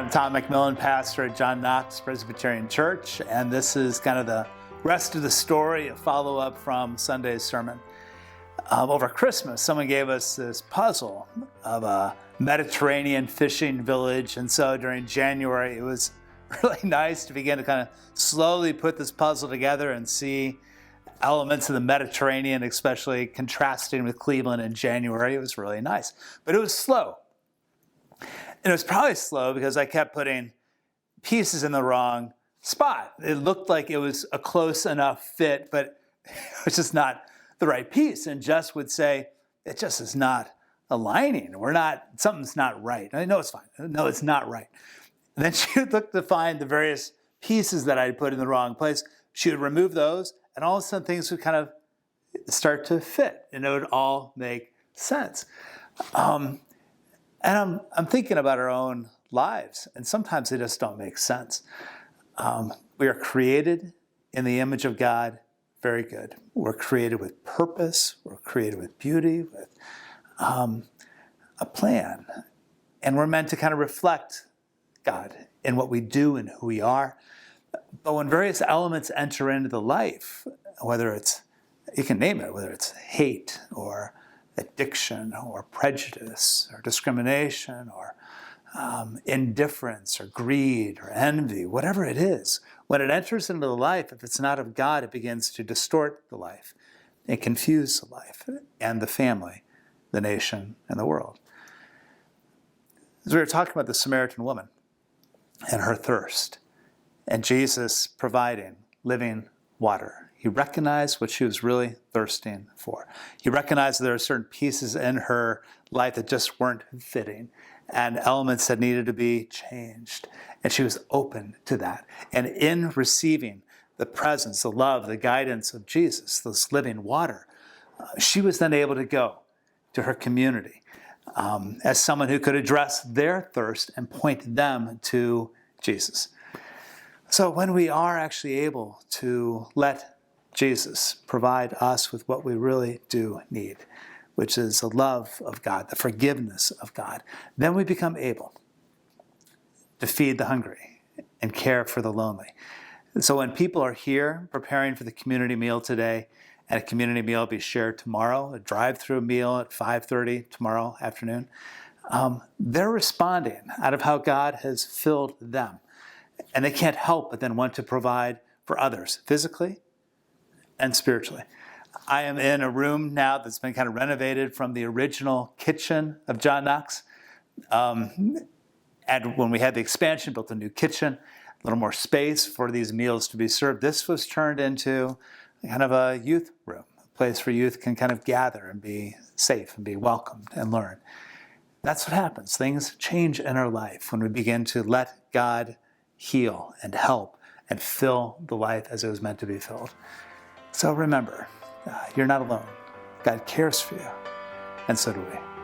I'm Tom McMillan, pastor at John Knox Presbyterian Church, and this is kind of the rest of the story, a follow-up from Sunday's sermon. Over Christmas, someone gave us this puzzle of a Mediterranean fishing village, and so during January, it was really nice to begin to kind of slowly put this puzzle together and see elements of the Mediterranean, especially contrasting with Cleveland in January. It was really nice, but it was slow. And it was probably slow because I kept putting pieces in the wrong spot. It looked like it was a close enough fit, but it was just not the right piece. And Jess would say, it just is not aligning. Something's not right. I know it's fine. No, it's not right. And then she would look to find the various pieces that I'd put in the wrong place. She would remove those, and all of a sudden things would kind of start to fit, and it would all make sense. And I'm thinking about our own lives, and sometimes they just don't make sense. We are created in the image of God, very good. We're created with purpose, we're created with beauty, with a plan. And we're meant to kind of reflect God in what we do and who we are. But when various elements enter into the life, whether it's, you can name it, whether it's hate or addiction or prejudice or discrimination or indifference or greed or envy, whatever it is, when it enters into the life, if it's not of God, it begins to distort the life and confuse the life and the family, the nation, and the world. As we were talking about the Samaritan woman and her thirst, and Jesus providing living water, he recognized what she was really thirsting for. He recognized that there were certain pieces in her life that just weren't fitting and elements that needed to be changed. And she was open to that. And in receiving the presence, the love, the guidance of Jesus, this living water, she was then able to go to her community as someone who could address their thirst and point them to Jesus. So when we are actually able to let Jesus provide us with what we really do need, which is the love of God, the forgiveness of God, then we become able to feed the hungry and care for the lonely. And so when people are here preparing for the community meal today, and a community meal will be shared tomorrow, a drive-through meal at 5:30 tomorrow afternoon, they're responding out of how God has filled them. And they can't help but then want to provide for others, physically and spiritually. I am in a room now that's been kind of renovated from the original kitchen of John Knox. And when we had the expansion, built a new kitchen, a little more space for these meals to be served. This was turned into kind of a youth room, a place where youth can kind of gather and be safe and be welcomed and learn. That's what happens. Things change in our life when we begin to let God heal and help and fill the life as it was meant to be filled. So remember, you're not alone. God cares for you, and so do we.